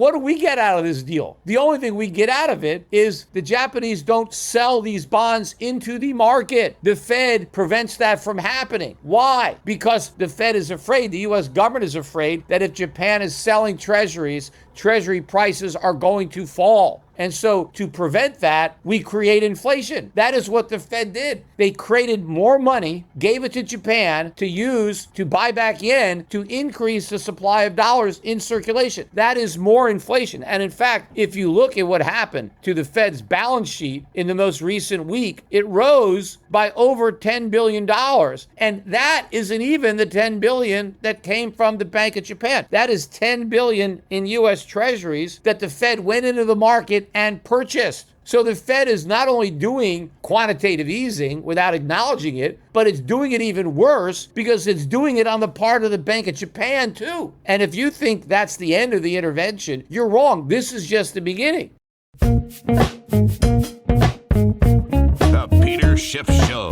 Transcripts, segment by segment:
What do we get out of this deal? The only thing we get out of it is the Japanese don't sell these bonds into the market. The Fed prevents that from happening. Why? Because the Fed is afraid, the U.S. government is afraid that if Japan is selling treasuries, treasury prices are going to fall. And so to prevent that, we create inflation. That is what the Fed did. They created more money, gave it to Japan to use to buy back yen to increase the supply of dollars in circulation. That is more inflation. And in fact, if you look at what happened to the Fed's balance sheet in the most recent week, it rose by over $10 billion. And that isn't even the $10 billion that came from the Bank of Japan. That is $10 billion in U.S. Treasuries that the Fed went into the market and purchased. So the Fed is not only doing quantitative easing without acknowledging it, but it's doing it even worse because it's doing it on the part of the Bank of Japan too. And if you think that's the end of the intervention, you're wrong. This is just the beginning. The Peter Schiff Show.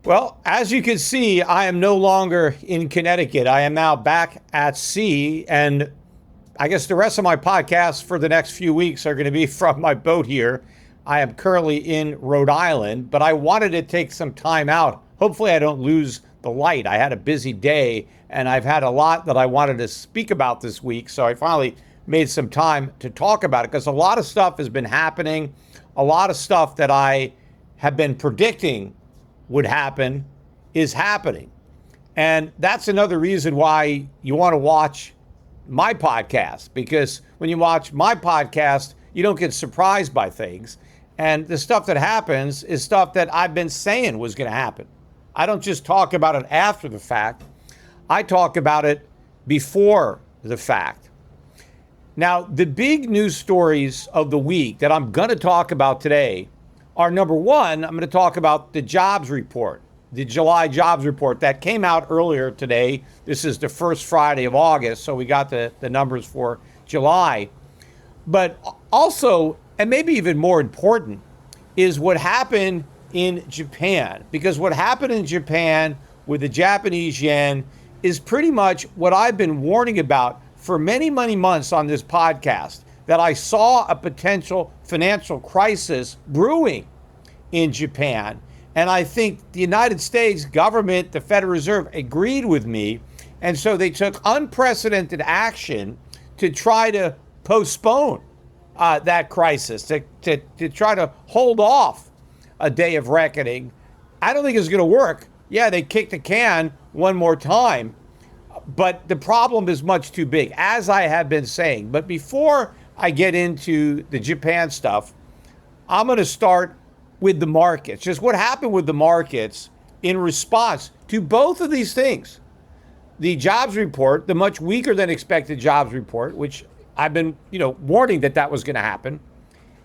Well, as you can see, I am no longer in Connecticut. I am now back at sea, and I guess the rest of my podcasts for the next few weeks are going to be from my boat here. I am currently in Rhode Island, but I wanted to take some time out. Hopefully I don't lose the light. I had a busy day, and I've had a lot that I wanted to speak about this week, so I finally made some time to talk about it because a lot of stuff has been happening, a lot of stuff that I have been predicting would happen is happening. And that's another reason why you want to watch my podcast, because when you watch my podcast, you don't get surprised by things. And the stuff that happens is stuff that I've been saying was going to happen. I don't just talk about it after the fact. I talk about it before the fact. Now, the big news stories of the week that I'm going to talk about today are, number one, I'm going to talk about the jobs report, the July jobs report that came out earlier today. This is the first Friday of August, so we got the numbers for July. But also, and maybe even more important, is what happened in Japan. Because what happened in Japan with the Japanese yen is pretty much what I've been warning about for many, many months on this podcast, that I saw a potential financial crisis brewing in Japan. And I think the United States government, the Federal Reserve, agreed with me. And so they took unprecedented action to try to postpone that crisis, to try to hold off a day of reckoning. I don't think it's going to work. Yeah, they kicked the can one more time, but the problem is much too big, as I have been saying. But before I get into the Japan stuff, I'm going to start with the markets. Just what happened with the markets in response to both of these things. The jobs report, the much weaker than expected jobs report, which I've been, warning that was going to happen.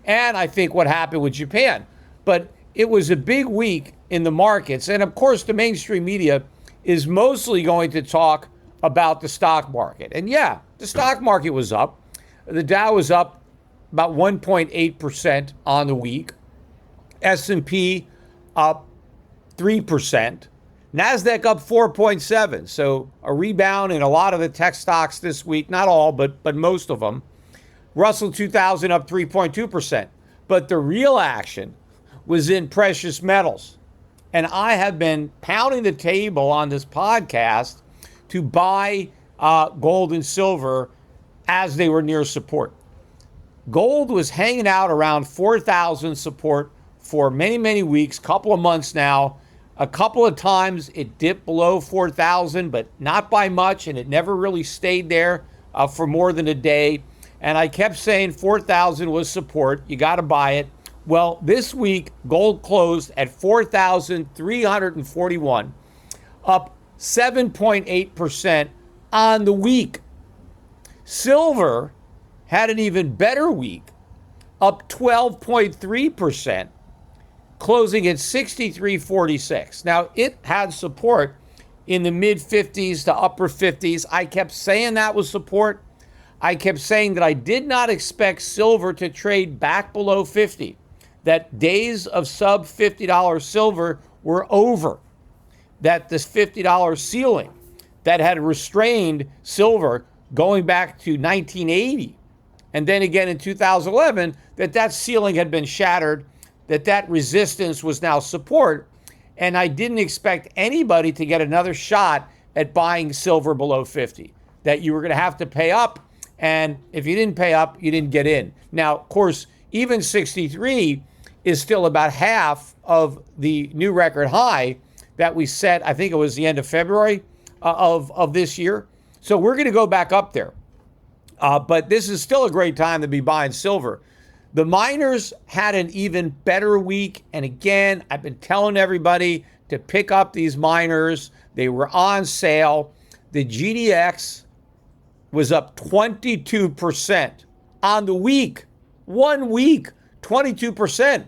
And I think what happened with Japan. But it was a big week in the markets. And of course, the mainstream media is mostly going to talk about the stock market. And yeah, the stock market was up. The Dow was up about 1.8% on the week. S&P up 3%. NASDAQ up 4.7%. So a rebound in a lot of the tech stocks this week. Not all, but most of them. Russell 2000 up 3.2%. But the real action was in precious metals. And I have been pounding the table on this podcast to buy gold and silver as they were near support. Gold was hanging out around 4,000 support for many, many weeks, couple of months now. A couple of times it dipped below 4,000, but not by much, and it never really stayed there for more than a day. And I kept saying 4,000 was support. You got to buy it. Well, this week, gold closed at 4,341, up 7.8% on the week. Silver had an even better week, up 12.3%, closing at 63.46. Now, it had support in the mid-50s to upper 50s. I kept saying that was support. I kept saying that I did not expect silver to trade back below 50, that days of sub $50 silver were over, that this $50 ceiling that had restrained silver going back to 1980. And then again in 2011, that ceiling had been shattered, that resistance was now support. And I didn't expect anybody to get another shot at buying silver below 50, that you were going to have to pay up. And if you didn't pay up, you didn't get in. Now, of course, even 63 is still about half of the new record high that we set, I think it was the end of February of this year. So we're going to go back up there. But this is still a great time to be buying silver. The miners had an even better week. And again, I've been telling everybody to pick up these miners. They were on sale. The GDX was up 22% on the week. 1 week, 22%.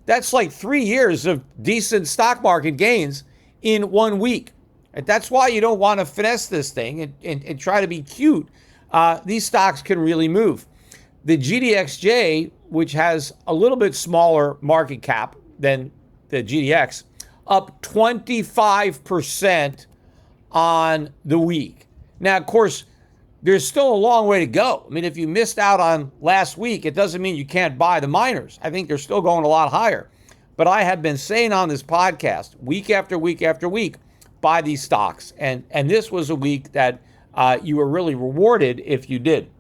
That's like 3 years of decent stock market gains in 1 week. And that's why you don't want to finesse this thing and try to be cute. These stocks can really move. The GDXJ, which has a little bit smaller market cap than the GDX, up 25% on the week. Now, of course, there's still a long way to go. I mean, if you missed out on last week, it doesn't mean you can't buy the miners. I think they're still going a lot higher. But I have been saying on this podcast, week after week after week, buy these stocks. And this was a week that you were really rewarded if you did.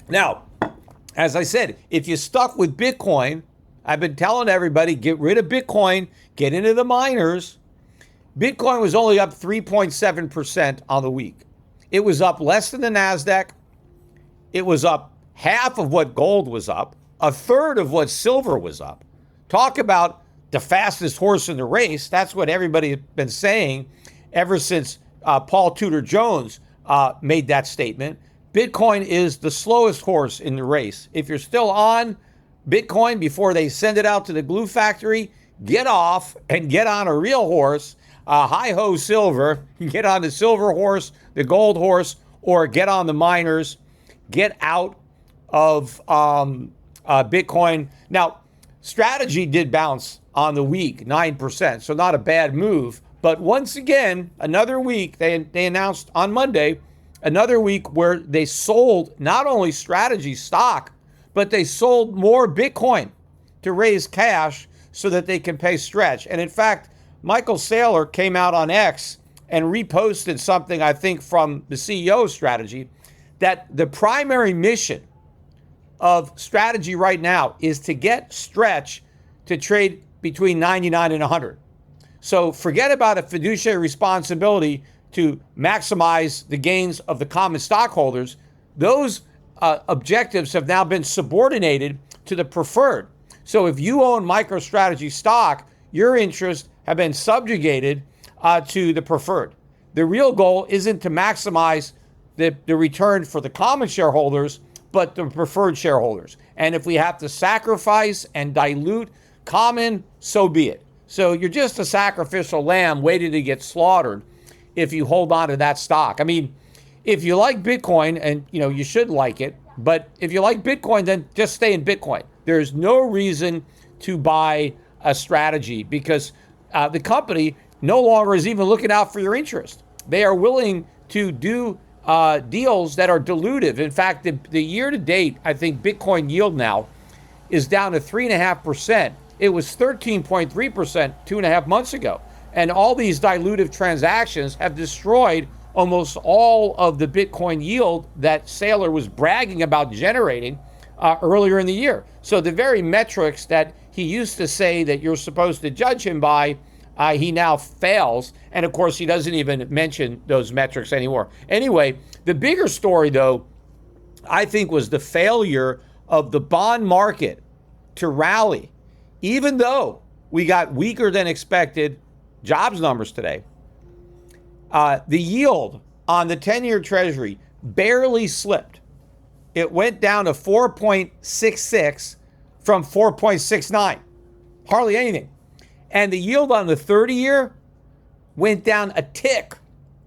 Now, as I said, if you stuck with Bitcoin, I've been telling everybody, get rid of Bitcoin, get into the miners. Bitcoin was only up 3.7% on the week. It was up less than the NASDAQ. It was up half of what gold was up, a third of what silver was up. Talk about the fastest horse in the race. That's what everybody has been saying ever since Paul Tudor Jones made that statement. Bitcoin is the slowest horse in the race. If you're still on Bitcoin before they send it out to the glue factory, get off and get on a real horse. Hi-ho silver. Get on the silver horse, the gold horse, or get on the miners. Get out of Bitcoin. Now, strategy did bounce on the week, 9%, so not a bad move. But once again, another week, they announced on Monday, another week where they sold not only strategy stock, but they sold more Bitcoin to raise cash so that they can pay Stretch. And in fact, Michael Saylor came out on X and reposted something, I think, from the CEO of Strategy, that the primary mission of Strategy right now is to get Stretch to trade between 99 and 100. So forget about a fiduciary responsibility to maximize the gains of the common stockholders. Those objectives have now been subordinated to the preferred. So if you own MicroStrategy stock, your interests have been subjugated to the preferred. The real goal isn't to maximize the return for the common shareholders, but the preferred shareholders. And if we have to sacrifice and dilute common, so be it. So you're just a sacrificial lamb waiting to get slaughtered if you hold on to that stock. I mean, if you like Bitcoin, and you should like it, but if you like Bitcoin, then just stay in Bitcoin. There's no reason to buy a strategy because the company no longer is even looking out for your interest. They are willing to do deals that are dilutive. In fact, the year to date, I think Bitcoin yield now is down to 3.5%. It was 13.3% 2.5 months ago. And all these dilutive transactions have destroyed almost all of the Bitcoin yield that Saylor was bragging about generating earlier in the year. So the very metrics that he used to say that you're supposed to judge him by, he now fails. And of course, he doesn't even mention those metrics anymore. Anyway, the bigger story, though, I think was the failure of the bond market to rally. Even though we got weaker than expected jobs numbers today, the yield on the 10-year Treasury barely slipped. It went down to 4.66 from 4.69, hardly anything. And the yield on the 30-year went down a tick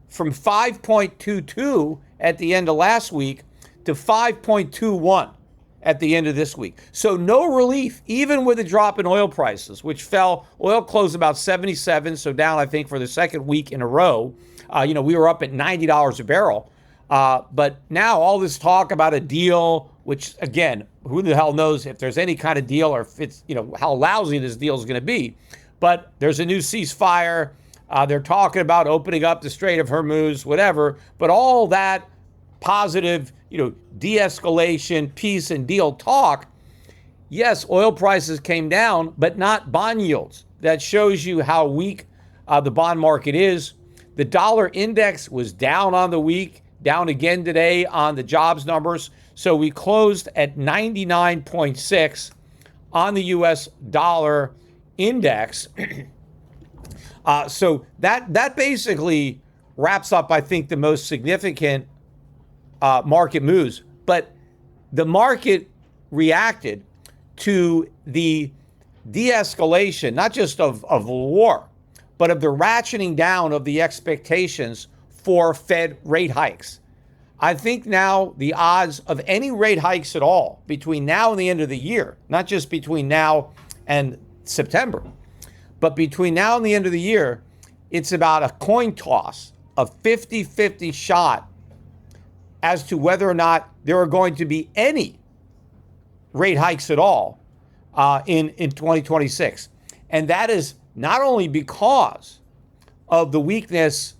from 5.22 at the end of last week to 5.21 at the end of this week. So no relief, even with a drop in oil prices, which fell. Oil closed about 77, so down, I think, for the second week in a row. We were up at $90 a barrel. But now all this talk about a deal, which again, who the hell knows if there's any kind of deal or if it's, how lousy this deal is going to be. But there's a new ceasefire. They're talking about opening up the Strait of Hormuz, whatever. But all that positive, de-escalation, peace and deal talk, yes, oil prices came down, but not bond yields. That shows you how weak the bond market is. The dollar index was down on the week, down again today on the jobs numbers. So we closed at 99.6 on the US dollar index. So that basically wraps up, I think, the most significant market moves. But the market reacted to the de-escalation, not just of war, but of the ratcheting down of the expectations for Fed rate hikes. I think now the odds of any rate hikes at all between now and the end of the year, not just between now and September, but between now and the end of the year, it's about a coin toss, a 50-50 shot as to whether or not there are going to be any rate hikes at all in 2026. And that is not only because of the weakness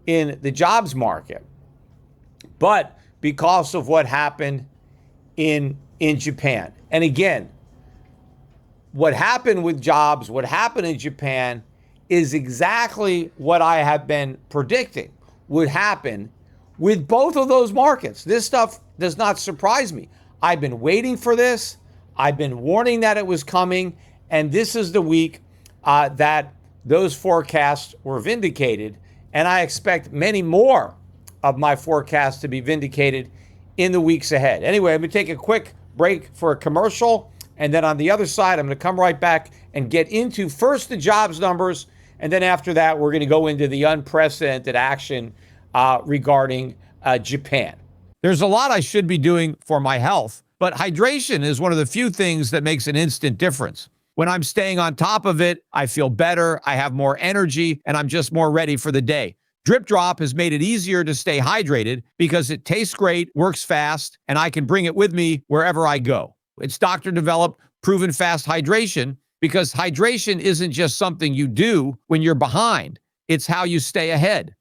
in the jobs market, but because of what happened in Japan. And again, what happened with jobs, what happened in Japan is exactly what I have been predicting would happen with both of those markets. This stuff does not surprise me. I've been waiting for this. I've been warning that it was coming. And this is the week that those forecasts were vindicated. And I expect many more of my forecasts to be vindicated in the weeks ahead. Anyway, I'm going to take a quick break for a commercial. And then on the other side, I'm going to come right back and get into first the jobs numbers. And then after that, we're going to go into the unprecedented action regarding Japan. There's a lot I should be doing for my health, but hydration is one of the few things that makes an instant difference. When I'm staying on top of it, I feel better, I have more energy, and I'm just more ready for the day. Drip Drop has made it easier to stay hydrated because it tastes great, works fast, and I can bring it with me wherever I go. It's doctor-developed, proven fast hydration because hydration isn't just something you do when you're behind. It's how you stay ahead.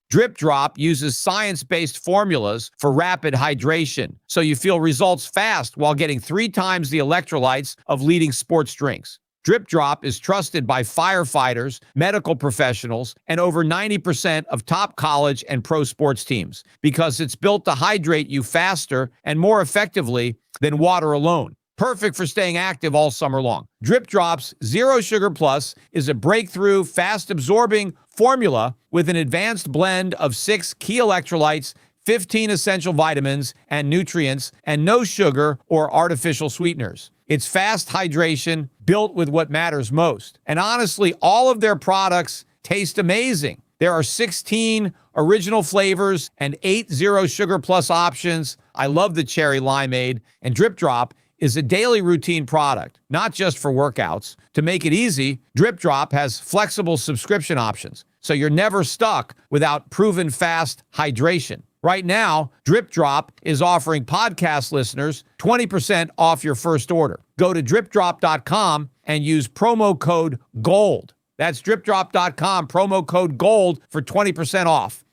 Drip Drop uses science-based formulas for rapid hydration, so you feel results fast while getting 3 times the electrolytes of leading sports drinks. Drip Drop is trusted by firefighters, medical professionals, and over 90% of top college and pro sports teams because it's built to hydrate you faster and more effectively than water alone. Perfect for staying active all summer long. Drip Drop's Zero Sugar Plus is a breakthrough, fast-absorbing formula with an advanced blend of 6 key electrolytes, 15 essential vitamins and nutrients, and no sugar or artificial sweeteners. It's fast hydration built with what matters most. And honestly, all of their products taste amazing. There are 16 original flavors and 8 Zero Sugar Plus options. I love the cherry limeade, and Drip Drop is a daily routine product, not just for workouts. To make it easy, Drip Drop has flexible subscription options, so you're never stuck without proven fast hydration. Right now, Drip Drop is offering podcast listeners 20% off your first order. Go to dripdrop.com and use promo code GOLD. That's dripdrop.com, promo code GOLD for 20% off.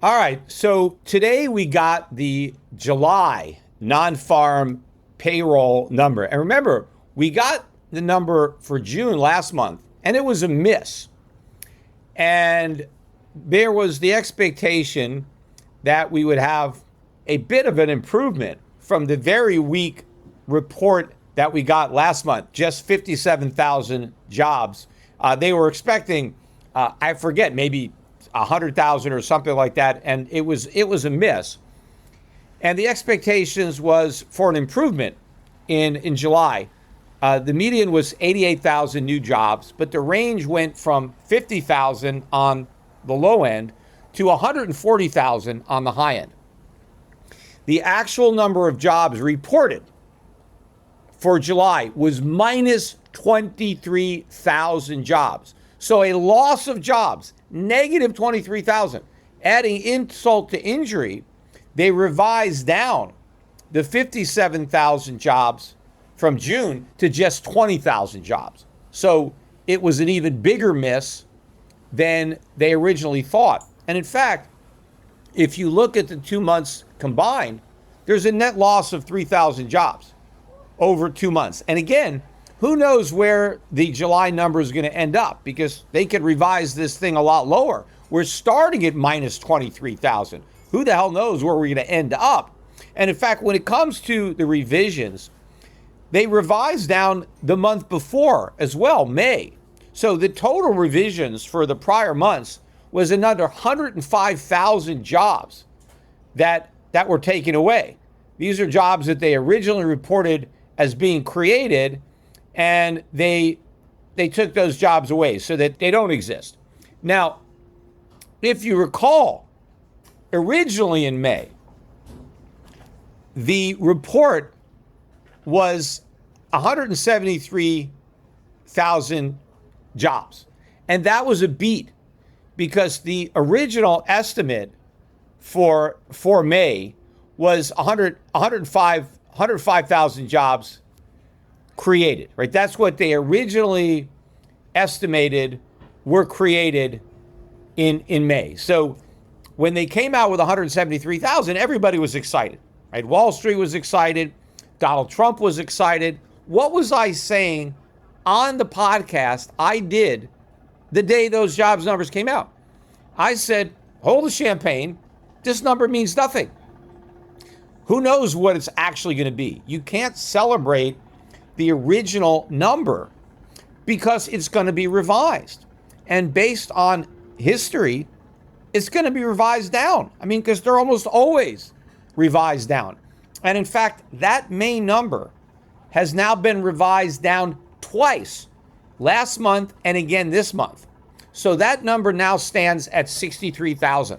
All right, so today we got the July non-farm payroll number. And remember, we got the number for June last month, and it was a miss. And there was the expectation that we would have a bit of an improvement from the very weak report that we got last month, just 57,000 jobs. They were expecting, I forget, maybe 100,000 or something like that, and it was a miss. And the expectations was for an improvement in July. The median was 88,000 new jobs, but the range went from 50,000 on the low end to 140,000 on the high end. The actual number of jobs reported for July was minus 23,000 jobs. So a loss of jobs, negative 23,000. Adding insult to injury, they revised down the 57,000 jobs from June to just 20,000 jobs. So it was an even bigger miss than they originally thought. And in fact, if you look at the 2 months combined, there's a net loss of 3,000 jobs over 2 months. And again, who knows where the July number is going to end up, because they could revise this thing a lot lower. We're starting at minus 23,000. Who the hell knows where we're going to end up? And in fact, when it comes to the revisions, they revised down the month before as well, May. So the total revisions for the prior months was another 105,000 jobs that were taken away. These are jobs that they originally reported as being created, and they took those jobs away so that they don't exist. Now, if you recall, originally in May, the report was 173,000 jobs. And that was a beat, because the original estimate for May was 105,000 jobs created, right? That's what they originally estimated were created in May. So when they came out with 173,000, everybody was excited, right? Wall Street was excited. Donald Trump was excited. What was I saying on the podcast I did the day those jobs numbers came out? I said, hold the champagne. This number means nothing. Who knows what it's actually going to be? You can't celebrate the original number because it's going to be revised. And based on history, it's going to be revised down. I mean, because they're almost always revised down. And in fact, that May number has now been revised down twice, last month and again this month. So that number now stands at 63,000.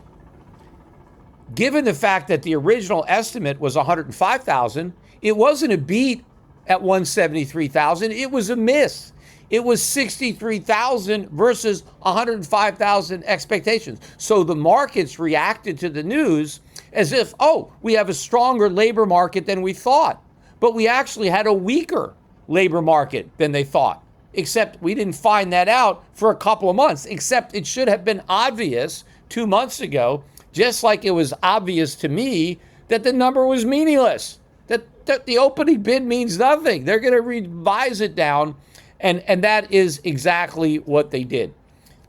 Given the fact that the original estimate was 105,000, it wasn't a beat at 173,000, it was a miss. It was 63,000 versus 105,000 expectations. So the markets reacted to the news as if, oh, we have a stronger labor market than we thought. But we actually had a weaker labor market than they thought. Except we didn't find that out for a couple of months. Except it should have been obvious 2 months ago, just like it was obvious to me that the number was meaningless. That the opening bid means nothing. They're going to revise it down. And that is exactly what they did.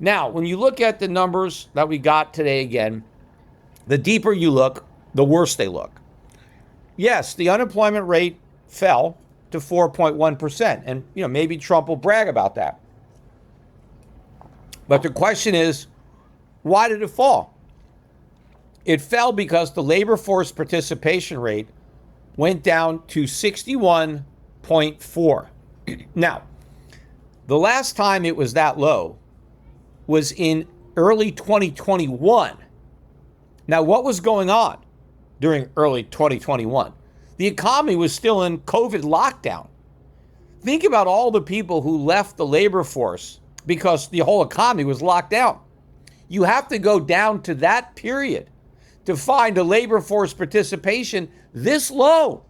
Now, when you look at the numbers that we got today again, the deeper you look, the worse they look. Yes, the unemployment rate fell to 4.1%. And, maybe Trump will brag about that. But the question is, why did it fall? It fell because the labor force participation rate went down to 61.4. Now, the last time it was that low was in early 2021. Now, what was going on during early 2021? The economy was still in COVID lockdown. Think about all the people who left the labor force because the whole economy was locked down. You have to go down to that period to find a labor force participation this low.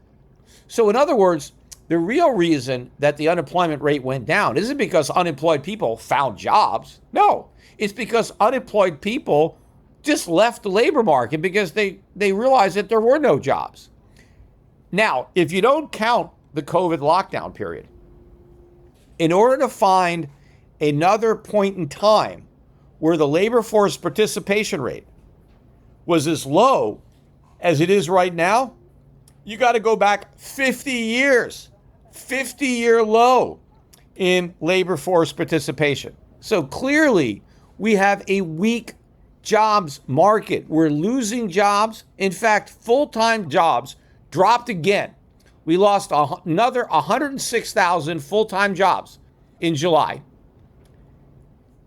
So in other words, the real reason that the unemployment rate went down isn't because unemployed people found jobs. No, it's because unemployed people just left the labor market because they realized that there were no jobs. Now, if you don't count the COVID lockdown period, in order to find another point in time where the labor force participation rate was as low as it is right now, you got to go back 50 years. 50-year low in labor force participation. So clearly, we have a weak jobs market. We're losing jobs. In fact, full-time jobs dropped again. We lost another 106,000 full-time jobs in July.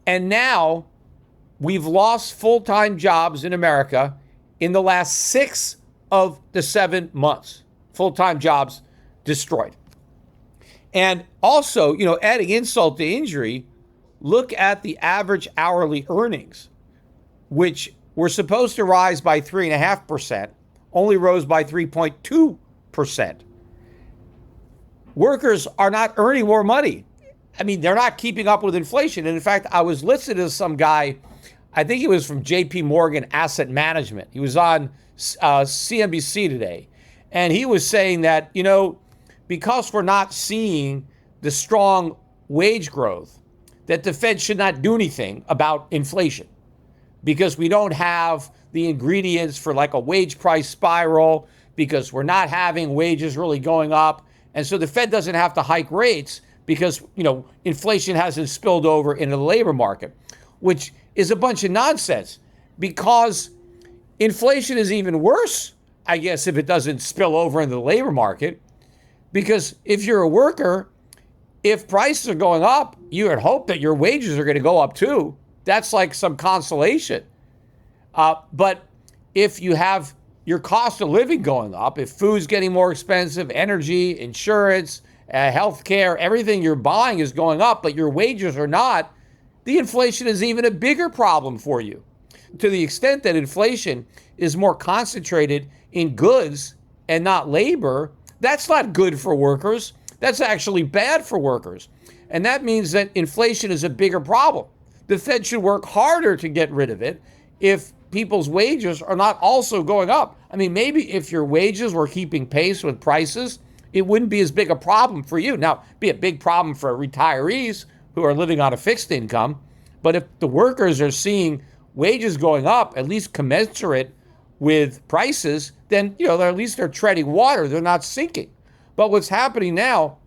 And now we've lost full-time jobs in America in the last 6 of the 7 months. Full-time jobs destroyed. And also, adding insult to injury, look at the average hourly earnings, which were supposed to rise by 3.5%, only rose by 3.2%. Workers are not earning more money. I mean, they're not keeping up with inflation. And in fact, I was listening to some guy, I think he was from JP Morgan Asset Management. He was on CNBC today. And he was saying that, because we're not seeing the strong wage growth, that the Fed should not do anything about inflation because we don't have the ingredients for like a wage price spiral, because we're not having wages really going up. And so the Fed doesn't have to hike rates because, inflation hasn't spilled over into the labor market, which is a bunch of nonsense, because inflation is even worse, I guess, if it doesn't spill over into the labor market. Because if you're a worker, if prices are going up, you would hope that your wages are going to go up too. That's like some consolation. But if you have your cost of living going up, if food's getting more expensive, energy, insurance, healthcare, everything you're buying is going up, but your wages are not, the inflation is even a bigger problem for you. To the extent that inflation is more concentrated in goods and not labor, that's not good for workers. That's actually bad for workers. And that means that inflation is a bigger problem. The Fed should work harder to get rid of it if people's wages are not also going up. I mean, maybe if your wages were keeping pace with prices, it wouldn't be as big a problem for you. Now, it'd be a big problem for retirees who are living on a fixed income. But if the workers are seeing wages going up, at least commensurate with prices, then, at least they're treading water. They're not sinking. But what's happening now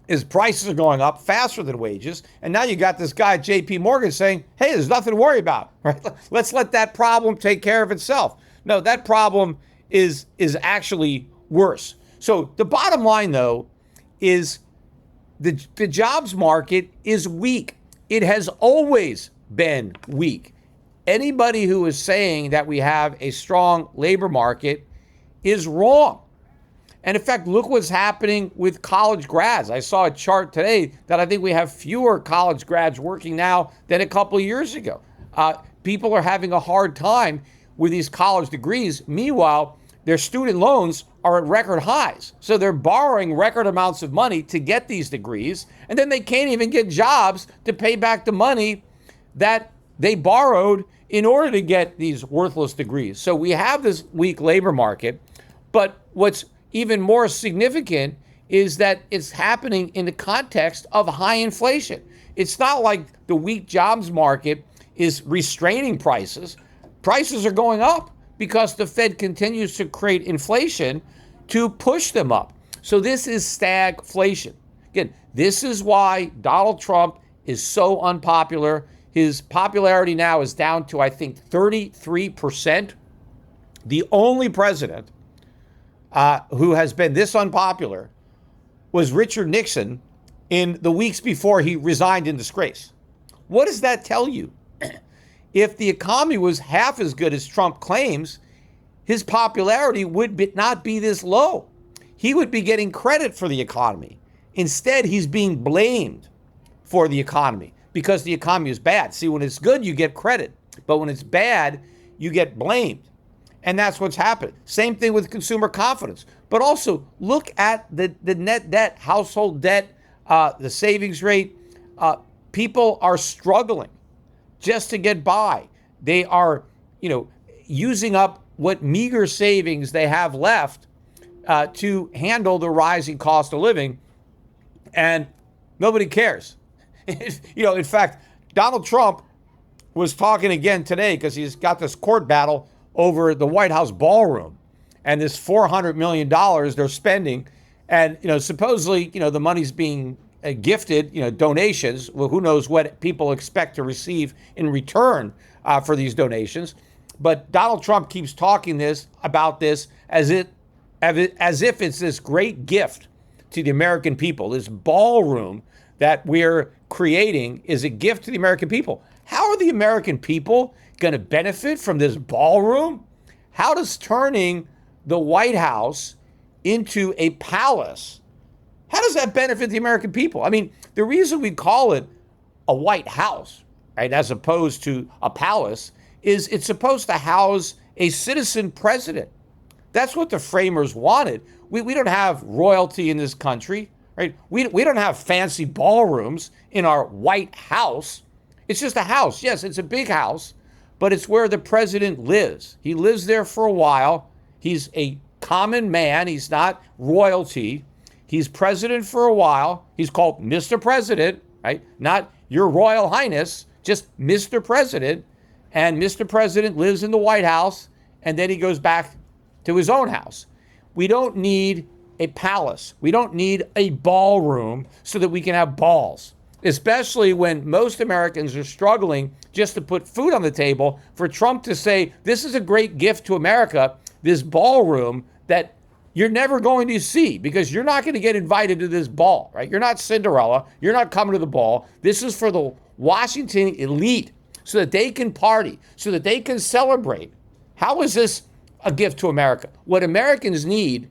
is prices are going up faster than wages. And now you got this guy at JP Morgan saying, hey, there's nothing to worry about, right? Let's let that problem take care of itself. No, that problem is actually worse. So the bottom line, though, is the jobs market is weak. It has always been weak. Anybody who is saying that we have a strong labor market is wrong. And in fact, look what's happening with college grads. I saw a chart today that I think we have fewer college grads working now than a couple of years ago. People are having a hard time with these college degrees. Meanwhile, their student loans are at record highs. So they're borrowing record amounts of money to get these degrees, and then they can't even get jobs to pay back the money that they borrowed in order to get these worthless degrees. So we have this weak labor market, but what's even more significant is that it's happening in the context of high inflation. It's not like the weak jobs market is restraining prices. Prices are going up because the Fed continues to create inflation to push them up. So this is stagflation. Again, this is why Donald Trump is so unpopular. His popularity now is down to, I think, 33%. The only president who has been this unpopular was Richard Nixon in the weeks before he resigned in disgrace. What does that tell you? If the economy was half as good as Trump claims, his popularity would not be this low. He would be getting credit for the economy. Instead, he's being blamed for the economy because the economy is bad. See, when it's good, you get credit. But when it's bad, you get blamed. And that's what's happened. Same thing with consumer confidence. But also, look at the net debt, household debt, the savings rate. People are struggling just to get by. They are, using up what meager savings they have left to handle the rising cost of living. And nobody cares. In fact, Donald Trump was talking again today because he's got this court battle over the White House ballroom and this $400 million they're spending. And, supposedly, the money's being gifted, donations. Well, who knows what people expect to receive in return for these donations. But Donald Trump keeps talking about this as if it's this great gift to the American people. This ballroom that we're creating is a gift to the American people. How are the American people going to benefit from this ballroom? How does turning the White House into a palace, how does that benefit the American people? I mean, the reason we call it a White House, right, as opposed to a palace, is it's supposed to house a citizen president. That's what the framers wanted. We don't have royalty in this country, right? We don't have fancy ballrooms in our White House. It's just a house. Yes, it's a big house, but it's where the president lives. He lives there for a while. He's a common man. He's not royalty. He's president for a while. He's called Mr. President, right? Not Your Royal Highness, just Mr. President. And Mr. President lives in the White House, and then he goes back to his own house. We don't need a palace. We don't need a ballroom so that we can have balls, especially when most Americans are struggling just to put food on the table. For Trump to say, this is a great gift to America, this ballroom that you're never going to see because you're not going to get invited to this ball, right? You're not Cinderella. You're not coming to the ball. This is for the Washington elite so that they can party, so that they can celebrate. How is this a gift to America? What Americans need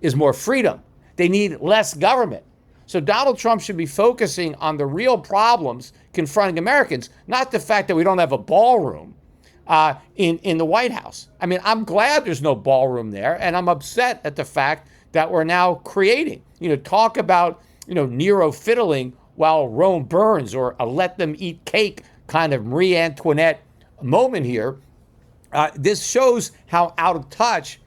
is more freedom. They need less government. So Donald Trump should be focusing on the real problems confronting Americans, not the fact that we don't have a ballroom in the White House. I mean, I'm glad there's no ballroom there, and I'm upset at the fact that we're now creating. Talk about, Nero fiddling while Rome burns, or a let them eat cake kind of Marie Antoinette moment here. This shows how out of touch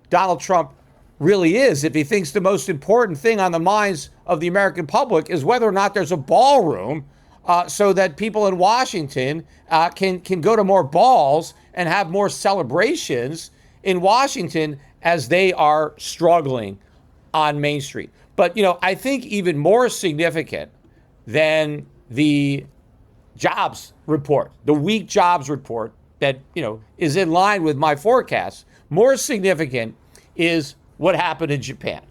Donald Trump really is if he thinks the most important thing on the minds of the American public is whether or not there's a ballroom so that people in Washington can go to more balls and have more celebrations in Washington as they are struggling on Main Street. But, I think even more significant than the jobs report, the weak jobs report that, is in line with my forecast, more significant is what happened in Japan.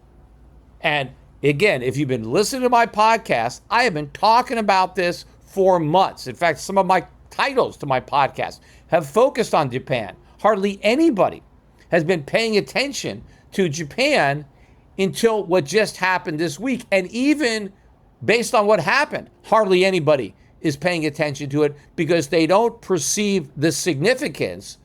And again, if you've been listening to my podcast, I have been talking about this for months. In fact, some of my titles to my podcast have focused on Japan. Hardly anybody has been paying attention to Japan until what just happened this week. And even based on what happened, hardly anybody is paying attention to it because they don't perceive the significance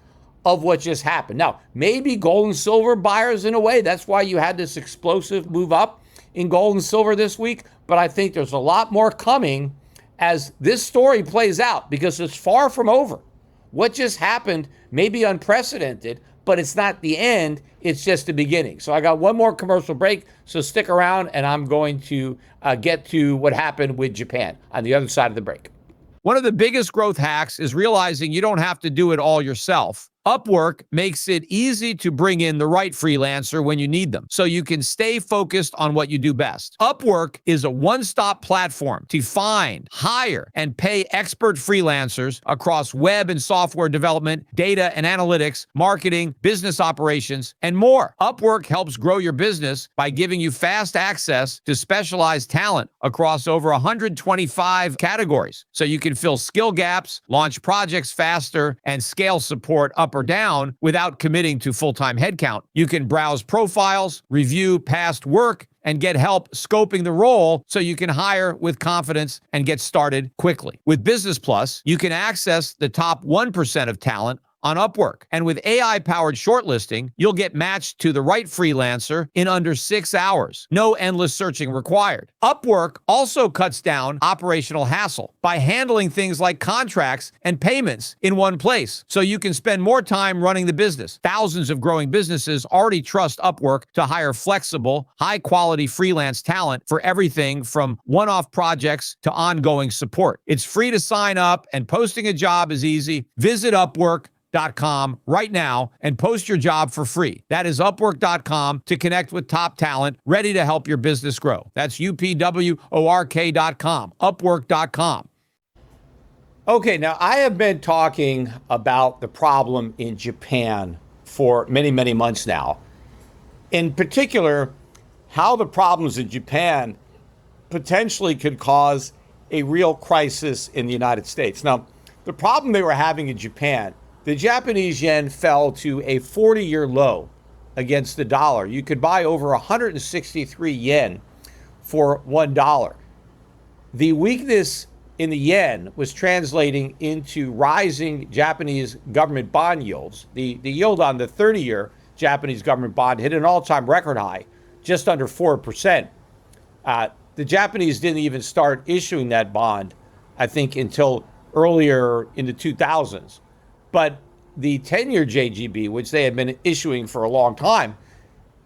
of what just happened. Now, maybe gold and silver buyers in a way. That's why you had this explosive move up in gold and silver this week. But I think there's a lot more coming as this story plays out because it's far from over. What just happened may be unprecedented, but it's not the end. It's just the beginning. So I got one more commercial break. So stick around and I'm going to get to what happened with Japan on the other side of the break. One of the biggest growth hacks is realizing you don't have to do it all yourself. Upwork makes it easy to bring in the right freelancer when you need them, so you can stay focused on what you do best. Upwork is a one-stop platform to find, hire, and pay expert freelancers across web and software development, data and analytics, marketing, business operations, and more. Upwork helps grow your business by giving you fast access to specialized talent across over 125 categories, so you can fill skill gaps, launch projects faster, and scale support up or down without committing to full-time headcount. You can browse profiles, review past work, and get help scoping the role so you can hire with confidence and get started quickly. With Business Plus, you can access the top 1% of talent on Upwork. And with AI-powered shortlisting, you'll get matched to the right freelancer in under 6 hours. No endless searching required. Upwork also cuts down operational hassle by handling things like contracts and payments in one place, so you can spend more time running the business. Thousands of growing businesses already trust Upwork to hire flexible, high-quality freelance talent for everything from one-off projects to ongoing support. It's free to sign up, and posting a job is easy. Visit Upwork.com right now and post your job for free. That is Upwork.com to connect with top talent ready to help your business grow. That's UPWORK.com, Upwork.com. Okay, now I have been talking about the problem in Japan for many, many months now. In particular, how the problems in Japan potentially could cause a real crisis in the United States. Now, the problem they were having in Japan, the Japanese yen fell to a 40-year low against the dollar. You could buy over 163 yen for $1. The weakness in the yen was translating into rising Japanese government bond yields. The yield on the 30-year Japanese government bond hit an all-time record high, just under 4%. The Japanese didn't even start issuing that bond, I think, until earlier in the 2000s. But the 10-year JGB, which they had been issuing for a long time,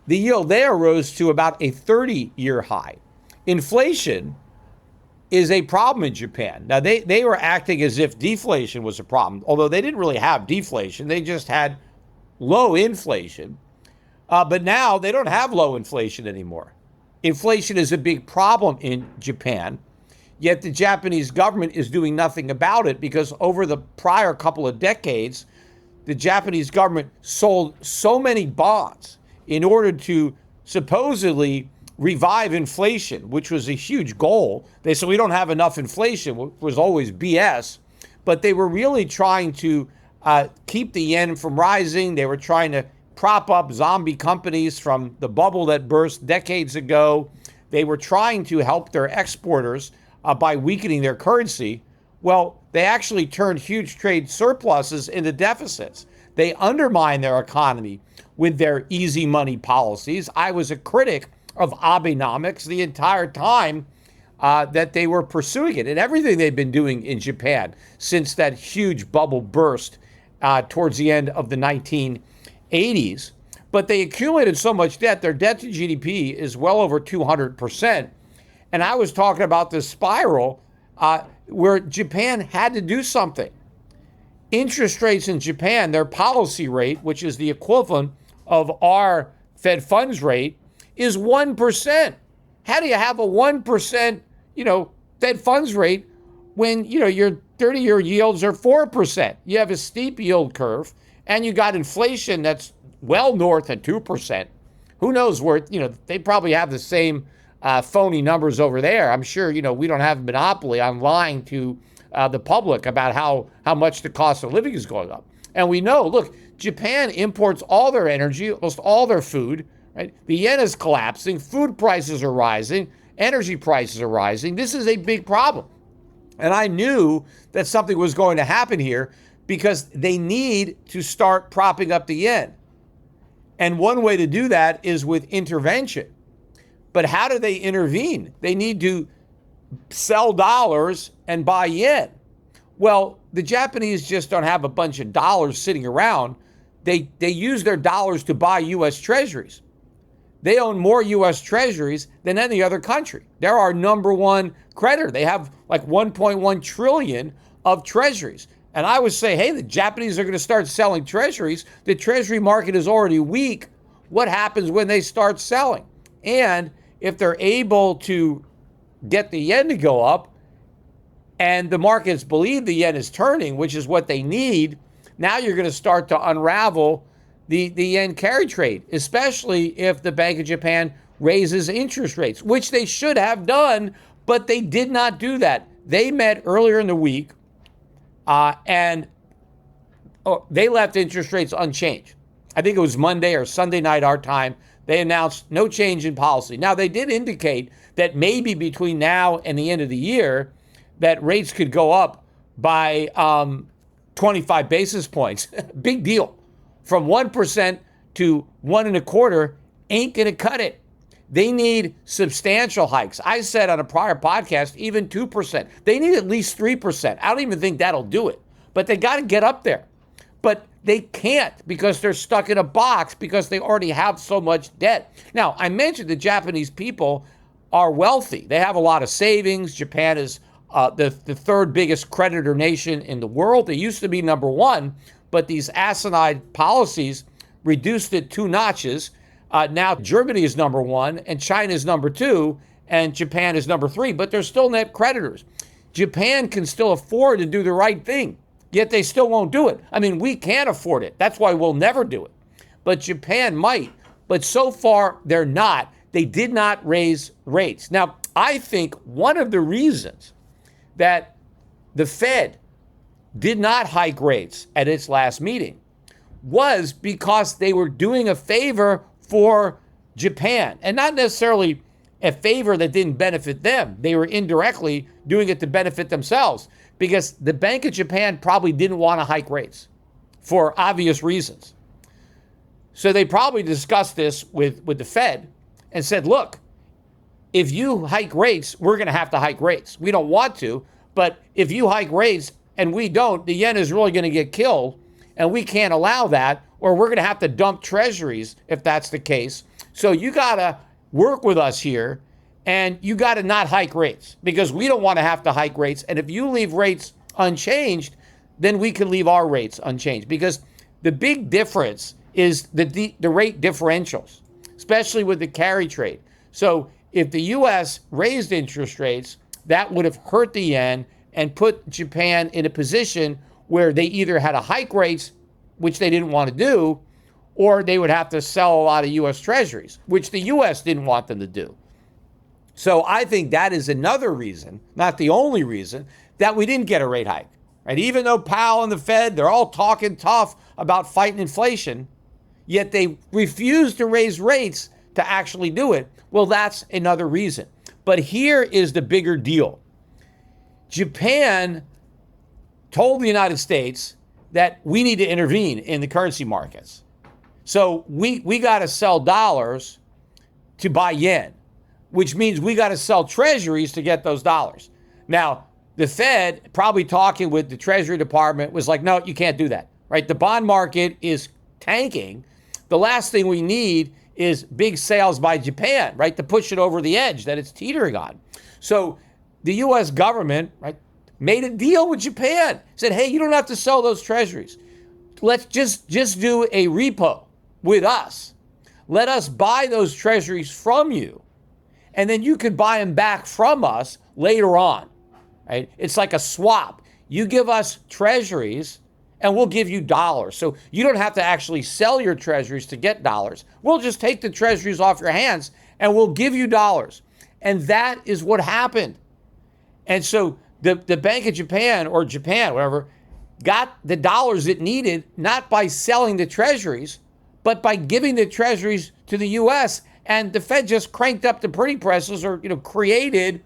the yield there rose to about a 30-year high. Inflation is a problem in Japan. Now, they were acting as if deflation was a problem, although they didn't really have deflation. They just had low inflation. But now they don't have low inflation anymore. Inflation is a big problem in Japan, yet the Japanese government is doing nothing about it because over the prior couple of decades, the Japanese government sold so many bonds in order to supposedly revive inflation, which was a huge goal. They said we don't have enough inflation, which was always BS, but they were really trying to keep the yen from rising. They were trying to prop up zombie companies from the bubble that burst decades ago. They were trying to help their exporters by weakening their currency. Well, they actually turned huge trade surpluses into deficits. They undermined their economy with their easy money policies. I was a critic of Abenomics the entire time that they were pursuing it and everything they've been doing in Japan since that huge bubble burst towards the end of the 1980s. But they accumulated so much debt. Their debt to GDP is well over 200%. And I was talking about this spiral where Japan had to do something. Interest rates in Japan, their policy rate, which is the equivalent of our Fed funds rate, is 1%. How do you have a 1%, Fed funds rate when, your 30-year yields are 4%? You have a steep yield curve and you got inflation that's well north of 2%. Who knows where, they probably have the same phony numbers over there. I'm sure, we don't have a monopoly on lying to the public about how much the cost of living is going up. And we know, look, Japan imports all their energy, almost all their food, right? The yen is collapsing, food prices are rising, energy prices are rising. This is a big problem. And I knew that something was going to happen here because they need to start propping up the yen. And one way to do that is with intervention. But how do they intervene? They need to sell dollars and buy yen. Well, the Japanese just don't have a bunch of dollars sitting around. They use their dollars to buy U.S. Treasuries. They own more U.S. Treasuries than any other country. They're our number one creditor. They have like 1.1 trillion of Treasuries. And I would say, hey, the Japanese are going to start selling Treasuries. The Treasury market is already weak. What happens when they start selling? And if they're able to get the yen to go up and the markets believe the yen is turning, which is what they need, now you're going to start to unravel the yen carry trade, especially if the Bank of Japan raises interest rates, which they should have done, but they did not do that. They met earlier in the week and they left interest rates unchanged. I think it was Monday or Sunday night our time. They announced no change in policy. Now, they did indicate that maybe between now and the end of the year that rates could go up by 25 basis points. Big deal. From 1% to 1.25% ain't going to cut it. They need substantial hikes. I said on a prior podcast, even 2%. They need at least 3%. I don't even think that'll do it. But they got to get up there. But they can't because they're stuck in a box because they already have so much debt. Now, I mentioned the Japanese people are wealthy. They have a lot of savings. Japan is the third biggest creditor nation in the world. They used to be number one, but these asinine policies reduced it 2 notches. Now Germany is number one, and China is number 2, and Japan is number 3, but they're still net creditors. Japan can still afford to do the right thing, yet they still won't do it. I mean, we can't afford it. That's why we'll never do it. But Japan might. But so far, they're not. They did not raise rates. Now, I think one of the reasons that the Fed did not hike rates at its last meeting was because they were doing a favor for Japan, and not necessarily a favor that didn't benefit them. They were indirectly doing it to benefit themselves because the Bank of Japan probably didn't want to hike rates for obvious reasons. So they probably discussed this with the Fed and said, look, if you hike rates, we're going to have to hike rates. We don't want to, but if you hike rates and we don't, the yen is really going to get killed, and we can't allow that, or we're going to have to dump treasuries if that's the case. So you got to work with us here, and you got to not hike rates because we don't want to have to hike rates. And if you leave rates unchanged, then we can leave our rates unchanged because the big difference is the rate differentials, especially with the carry trade. So if the U.S. raised interest rates, that would have hurt the yen and put Japan in a position where they either had to hike rates, which they didn't want to do, or they would have to sell a lot of U.S. treasuries, which the U.S. didn't want them to do. So I think that is another reason, not the only reason, that we didn't get a rate hike. Right? Even though Powell and the Fed, they're all talking tough about fighting inflation, yet they refuse to raise rates to actually do it. Well, that's another reason. But here is the bigger deal. Japan told the United States that we need to intervene in the currency markets. So we got to sell dollars to buy yen, which means we got to sell treasuries to get those dollars. Now, the Fed, probably talking with the Treasury Department, was like, no, you can't do that, right? The bond market is tanking. The last thing we need is big sales by Japan, right, to push it over the edge that it's teetering on. So the U.S. government, right, made a deal with Japan, said, hey, you don't have to sell those treasuries. Let's just do a repo with us. Let us buy those treasuries from you, and then you can buy them back from us later on, right? It's like a swap. You give us treasuries, and we'll give you dollars. So you don't have to actually sell your treasuries to get dollars. We'll just take the treasuries off your hands, and we'll give you dollars. And that is what happened. And so the Bank of Japan, or Japan, whatever, got the dollars it needed, not by selling the treasuries, but by giving the treasuries to the U.S. And the Fed just cranked up the printing presses, or created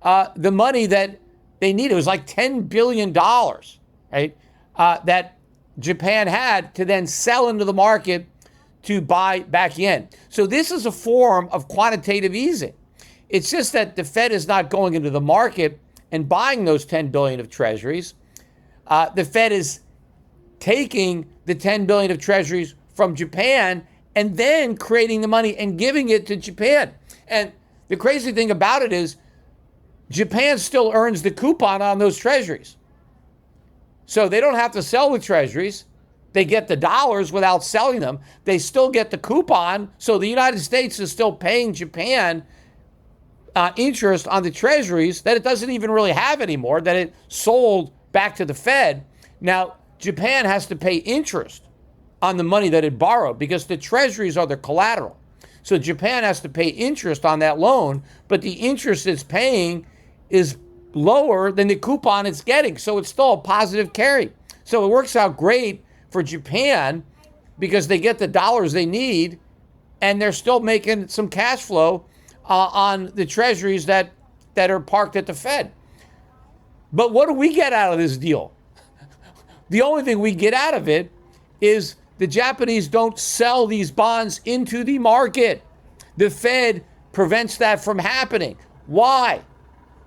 the money that they needed. It was like $10 billion, right, that Japan had to then sell into the market to buy back yen. So this is a form of quantitative easing. It's just that the Fed is not going into the market and buying those 10 billion of treasuries. The Fed is taking the 10 billion of treasuries from Japan and then creating the money and giving it to Japan. And the crazy thing about it is Japan still earns the coupon on those treasuries. So they don't have to sell the treasuries. They get the dollars without selling them. They still get the coupon. So the United States is still paying Japan interest on the treasuries that it doesn't even really have anymore, that it sold back to the Fed. Now, Japan has to pay interest on the money that it borrowed because the treasuries are the collateral. So Japan has to pay interest on that loan, but the interest it's paying is lower than the coupon it's getting. So it's still a positive carry. So it works out great for Japan because they get the dollars they need and they're still making some cash flow on the treasuries that are parked at the Fed. But what do we get out of this deal? The only thing we get out of it is the Japanese don't sell these bonds into the market. The Fed prevents that from happening. Why?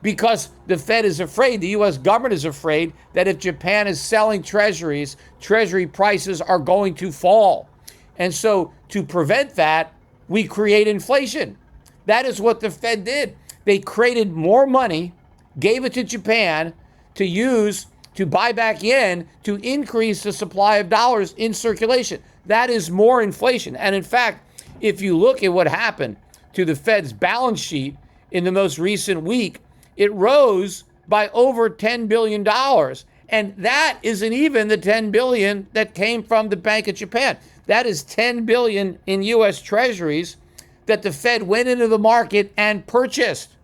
Because the Fed is afraid, the U.S. government is afraid that if Japan is selling treasuries, treasury prices are going to fall. And so to prevent that, we create inflation. That is what the Fed did. They created more money, gave it to Japan to use to buy back yen to increase the supply of dollars in circulation. That is more inflation. And in fact, if you look at what happened to the Fed's balance sheet in the most recent week, it rose by over $10 billion. And that isn't even the $10 billion that came from the Bank of Japan. That is $10 billion in U.S. treasuries that the Fed went into the market and purchased.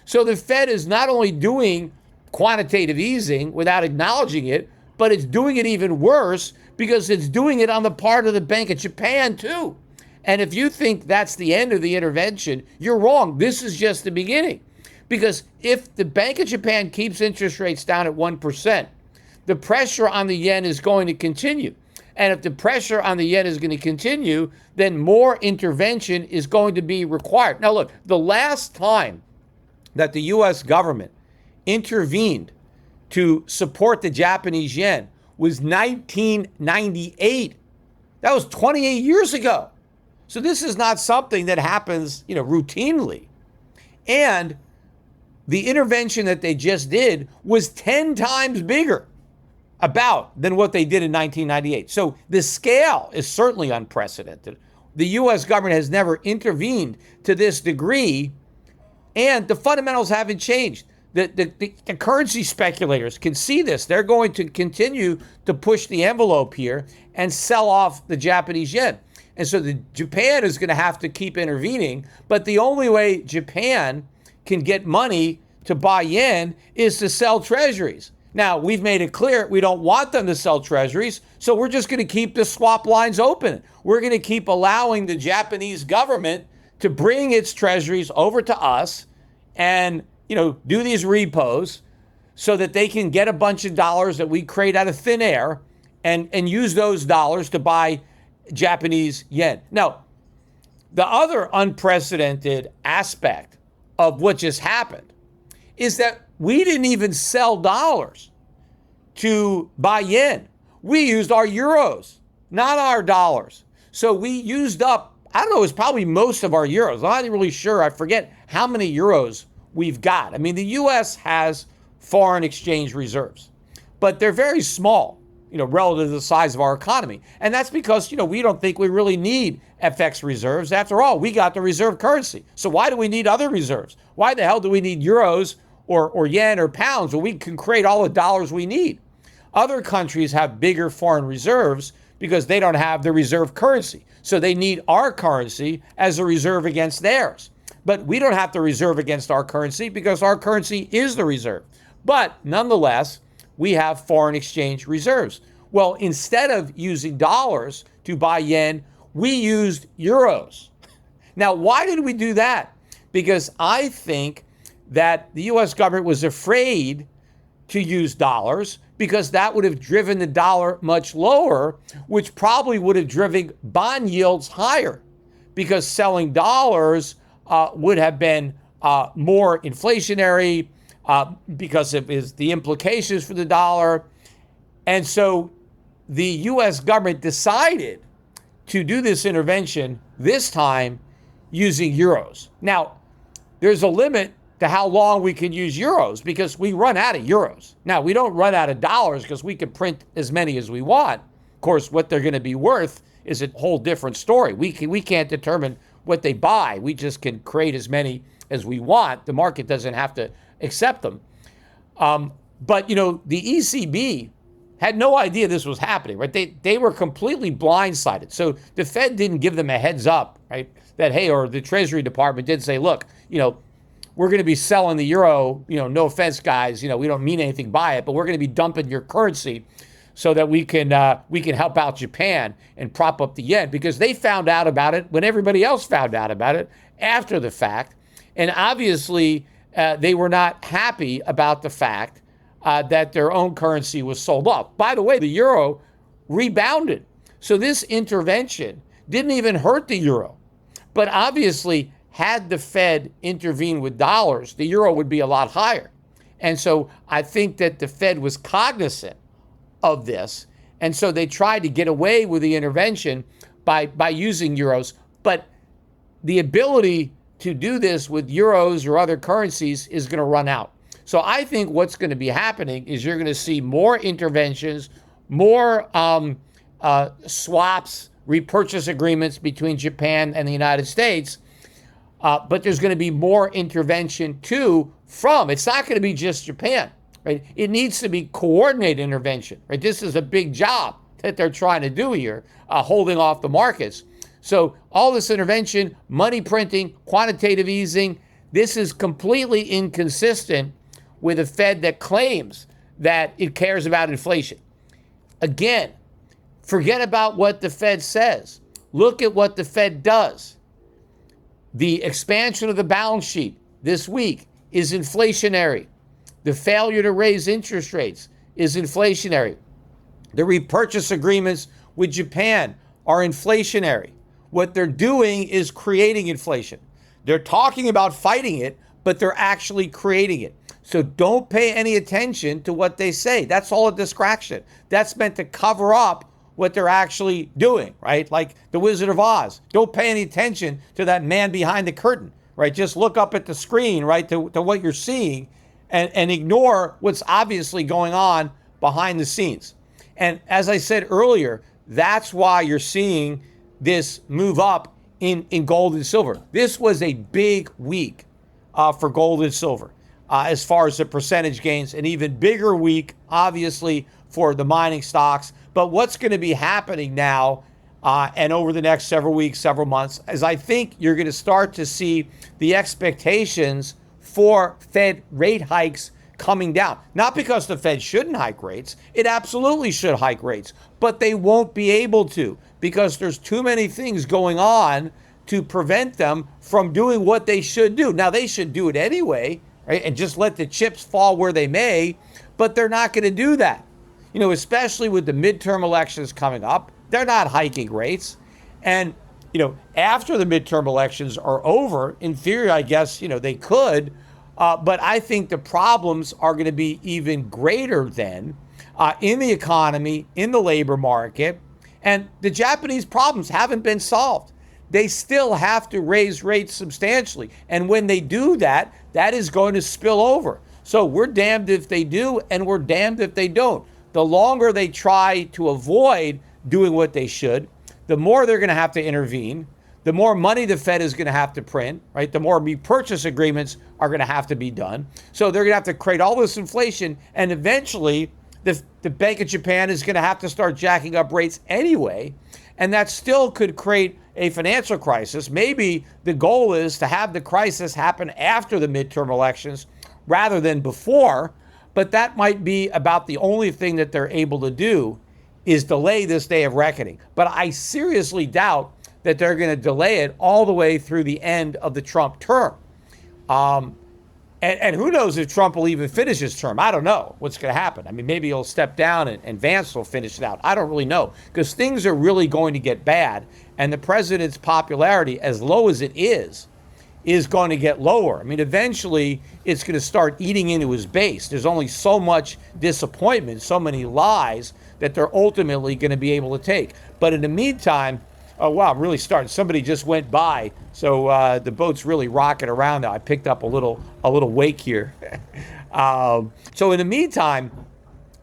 So the Fed is not only doing quantitative easing without acknowledging it, but it's doing it even worse because it's doing it on the part of the Bank of Japan too. And if you think that's the end of the intervention, you're wrong. This is just the beginning. Because if the Bank of Japan keeps interest rates down at 1%, the pressure on the yen is going to continue. And if the pressure on the yen is going to continue, then more intervention is going to be required. Now, look, the last time that the U.S. government intervened to support the Japanese yen was 1998. That was 28 years ago. So this is not something that happens, routinely. And the intervention that they just did was 10 times bigger than what they did in 1998. So the scale is certainly unprecedented. The U.S. government has never intervened to this degree, and the fundamentals haven't changed. The currency speculators can see this. They're going to continue to push the envelope here and sell off the Japanese yen. And so Japan is going to have to keep intervening, but the only way Japan can get money to buy yen is to sell treasuries. Now, we've made it clear we don't want them to sell treasuries, so we're just going to keep the swap lines open. We're going to keep allowing the Japanese government to bring its treasuries over to us and, do these repos so that they can get a bunch of dollars that we create out of thin air and use those dollars to buy Japanese yen. Now, the other unprecedented aspect of what just happened is that we didn't even sell dollars to buy yen. We used our euros, not our dollars. So we used up, I don't know, it's probably most of our euros. I'm not really sure. I forget how many euros we've got. I mean, the U.S. has foreign exchange reserves, but they're very small, relative to the size of our economy. And that's because, we don't think we really need FX reserves. After all, we got the reserve currency. So why do we need other reserves? Why the hell do we need euros or yen or pounds when we can create all the dollars we need? Other countries have bigger foreign reserves because they don't have the reserve currency. So they need our currency as a reserve against theirs. But we don't have to reserve against our currency because our currency is the reserve. But nonetheless, we have foreign exchange reserves. Well, instead of using dollars to buy yen, we used euros. Now, why did we do that? Because I think that the U.S. government was afraid to use dollars because that would have driven the dollar much lower, which probably would have driven bond yields higher because selling dollars would have been more inflationary because of the implications for the dollar. And so the U.S. government decided to do this intervention this time using euros. Now, there's a limit to how long we can use euros because we run out of euros. Now, we don't run out of dollars because we can print as many as we want. Of course, what they're going to be worth is a whole different story. We can't determine what they buy. We just can create as many as we want. The market doesn't have to accept them. But, the ECB had no idea this was happening, right? They were completely blindsided. So the Fed didn't give them a heads up, right? That, hey, or the Treasury Department did say, look, we're going to be selling the euro, no offense, guys, we don't mean anything by it, but we're going to be dumping your currency so that we can help out Japan and prop up the yen, because they found out about it when everybody else found out about it after the fact. And obviously, they were not happy about the fact that their own currency was sold off. By the way, the euro rebounded. So this intervention didn't even hurt the euro. But obviously, had the Fed intervened with dollars, the euro would be a lot higher. And so I think that the Fed was cognizant of this. And so they tried to get away with the intervention by using euros. But the ability to do this with euros or other currencies is going to run out. So I think what's going to be happening is you're going to see more interventions, more swaps, repurchase agreements between Japan and the United States. But there's going to be more intervention too it's not going to be just Japan, right? It needs to be coordinated intervention, right? This is a big job that they're trying to do here, holding off the markets. So all this intervention, money printing, quantitative easing, this is completely inconsistent with a Fed that claims that it cares about inflation. Again, forget about what the Fed says. look at what the Fed does. The expansion of the balance sheet this week is inflationary. The failure to raise interest rates is inflationary. The repurchase agreements with Japan are inflationary. What they're doing is creating inflation. They're talking about fighting it, but they're actually creating it. So don't pay any attention to what they say. That's all a distraction. That's meant to cover up what they're actually doing, right? Like the Wizard of Oz. Don't pay any attention to that man behind the curtain, right? Just look up at the screen, right, to what you're seeing and ignore what's obviously going on behind the scenes. And as I said earlier, that's why you're seeing this move up in gold and silver. This was a big week for gold and silver as far as the percentage gains, an even bigger week, obviously, for the mining stocks. But what's going to be happening now and over the next several weeks, several months, is I think you're going to start to see the expectations for Fed rate hikes coming down. Not because the Fed shouldn't hike rates. It absolutely should hike rates. But they won't be able to because there's too many things going on to prevent them from doing what they should do. Now, they should do it anyway, right? And just let the chips fall where they may. But they're not going to do that. You know, especially with the midterm elections coming up, they're not hiking rates. And, you know, after the midterm elections are over, in theory, I guess, you know, they could. But I think the problems are going to be even greater then in the economy, in the labor market. And the Japanese problems haven't been solved. They still have to raise rates substantially. And when they do that, that is going to spill over. So we're damned if they do, and we're damned if they don't. The longer they try to avoid doing what they should, the more they're going to have to intervene, the more money the Fed is going to have to print, right? The more repurchase agreements are going to have to be done. So they're going to have to create all this inflation, and eventually the Bank of Japan is going to have to start jacking up rates anyway, and that still could create a financial crisis. Maybe the goal is to have the crisis happen after the midterm elections rather than before, but that might be about the only thing that they're able to do is delay this day of reckoning. But I seriously doubt that they're going to delay it all the way through the end of the Trump term. And who knows if Trump will even finish his term. I don't know what's going to happen. I mean, maybe he'll step down and Vance will finish it out. I don't really know because things are really going to get bad. And the president's popularity, as low as it is going to get lower. I mean, eventually it's going to start eating into his base. There's only so much disappointment, so many lies that they're ultimately going to be able to take. But in the meantime, oh, wow, I'm really starting. Somebody just went by, so the boat's really rocking around now. I picked up a little wake here. So in the meantime,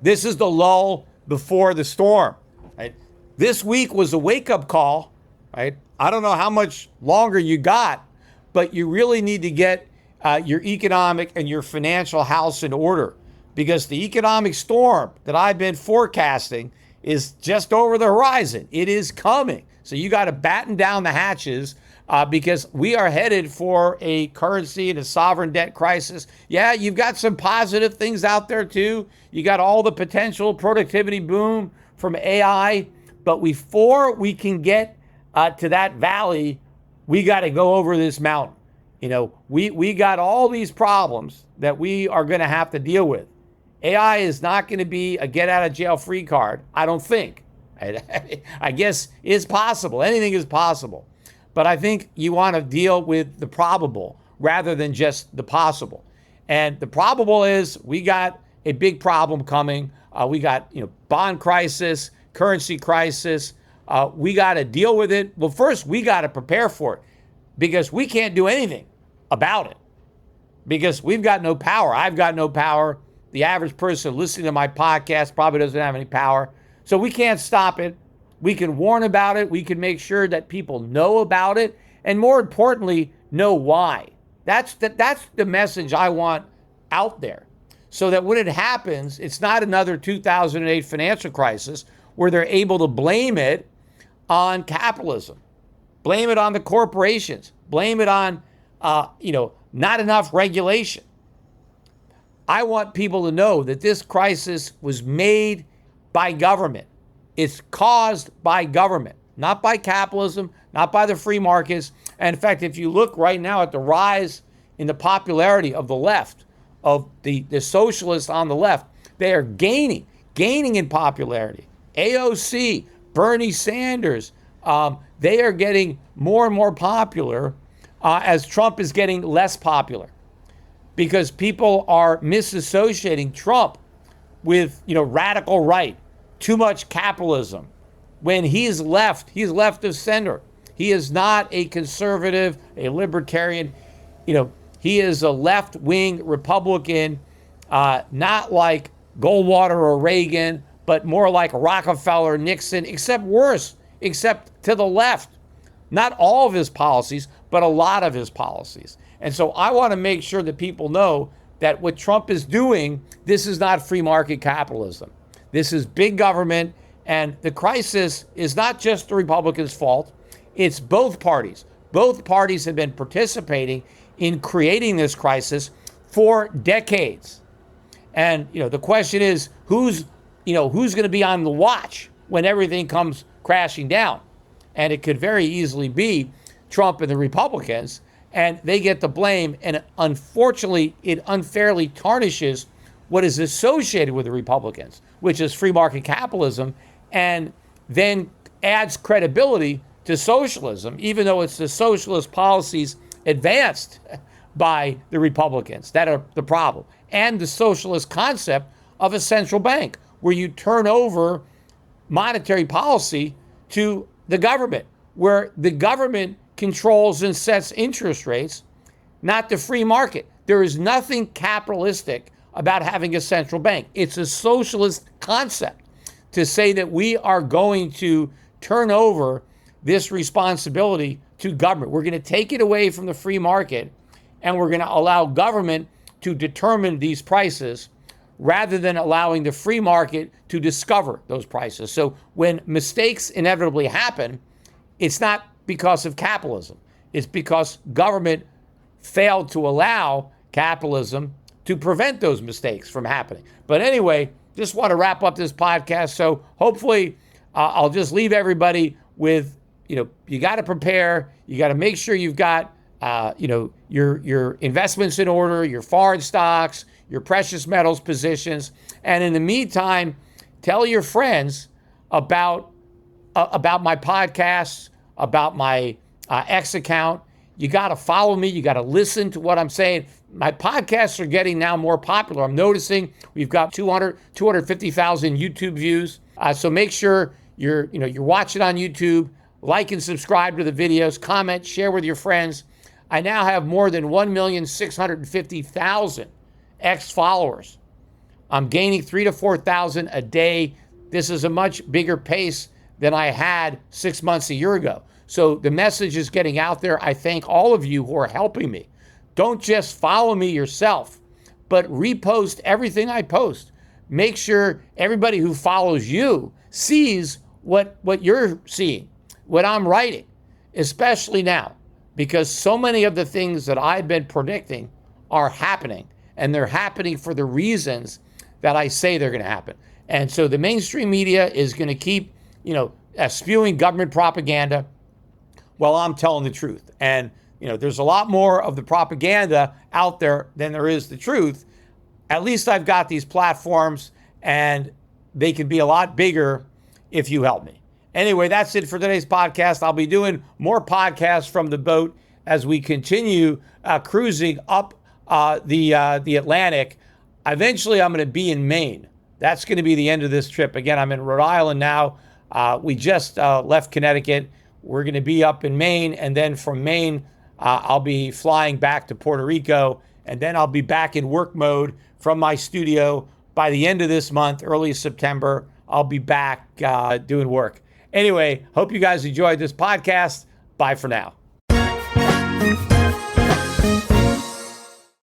this is the lull before the storm. Right? This week was a wake-up call. Right? I don't know how much longer you got, but you really need to get your economic and your financial house in order because the economic storm that I've been forecasting is just over the horizon. It is coming. So you got to batten down the hatches because we are headed for a currency and a sovereign debt crisis. Yeah, you've got some positive things out there too. You got all the potential productivity boom from AI. But before we can get to that valley, we got to go over this mountain. You know, we got all these problems that we are going to have to deal with. AI is not going to be a get out of jail free card, I don't think. I guess it's possible. Anything is possible. But I think you want to deal with the probable rather than just the possible. And the probable is we got a big problem coming. We got, bond crisis, currency crisis. We got to deal with it. Well, first, we got to prepare for it because we can't do anything about it because we've got no power. I've got no power. The average person listening to my podcast probably doesn't have any power. So we can't stop it. We can warn about it. We can make sure that people know about it. And more importantly, know why. That's the message I want out there. So that when it happens, it's not another 2008 financial crisis where they're able to blame it on capitalism. Blame it on the corporations. Blame it on, not enough regulation. I want people to know that this crisis was made by government. It's caused by government. not by capitalism, not by the free markets. And in fact, if you look right now at the rise in the popularity of the left, of the socialists on the left, they are gaining in popularity. AOC, Bernie Sanders, they are getting more and more popular as Trump is getting less popular, because people are misassociating Trump with, radical right, too much capitalism, when he's left of center. He is not a conservative, a libertarian. He is a left-wing Republican, not like Goldwater or Reagan, but more like Rockefeller, Nixon, except worse, except to the left. Not all of his policies, but a lot of his policies. And so I want to make sure that people know that what Trump is doing, this is not free market capitalism. This is big government, and the crisis is not just the Republicans' fault. It's both parties. Both parties have been participating in creating this crisis for decades. And, the question is, who's going to be on the watch when everything comes crashing down? And it could very easily be Trump and the Republicans, and they get the blame. And unfortunately, it unfairly tarnishes what is associated with the Republicans, which is free market capitalism, and then adds credibility to socialism, even though it's the socialist policies advanced by the Republicans that are the problem, and the socialist concept of a central bank, where you turn over monetary policy to the government, where the government controls and sets interest rates, not the free market. There is nothing capitalistic about having a central bank. It's a socialist concept to say that we are going to turn over this responsibility to government. We're going to take it away from the free market, and we're going to allow government to determine these prices rather than allowing the free market to discover those prices. So when mistakes inevitably happen, it's not because of capitalism. It's because government failed to allow capitalism to prevent those mistakes from happening. But anyway, just want to wrap up this podcast. So hopefully I'll just leave everybody with, you got to prepare. You got to make sure you've got, your investments in order, your foreign stocks, your precious metals positions. And in the meantime, tell your friends about my podcasts, about my X account. You got to follow me. You got to listen to what I'm saying. My podcasts are getting now more popular. I'm noticing we've got 250,000 YouTube views. So make sure you're watching on YouTube. Like and subscribe to the videos. Comment, share with your friends. I now have more than 1,650,000 X followers. I'm gaining 3,000 to 4,000 a day. This is a much bigger pace than I had 6 months, a year ago. So the message is getting out there. I thank all of you who are helping me. Don't just follow me yourself, but repost everything I post. Make sure everybody who follows you sees what you're seeing, what I'm writing, especially now, because so many of the things that I've been predicting are happening, and they're happening for the reasons that I say they're going to happen. And so the mainstream media is going to keep, spewing government propaganda while I'm telling the truth. And, there's a lot more of the propaganda out there than there is the truth. At least I've got these platforms, and they can be a lot bigger if you help me. Anyway, that's it for today's podcast. I'll be doing more podcasts from the boat as we continue cruising up the Atlantic. Eventually, I'm going to be in Maine. That's going to be the end of this trip. Again, I'm in Rhode Island now. We just left Connecticut. We're going to be up in Maine, and then from Maine, I'll be flying back to Puerto Rico, and then I'll be back in work mode from my studio. By the end of this month, early September, I'll be back doing work. Anyway, hope you guys enjoyed this podcast. Bye for now.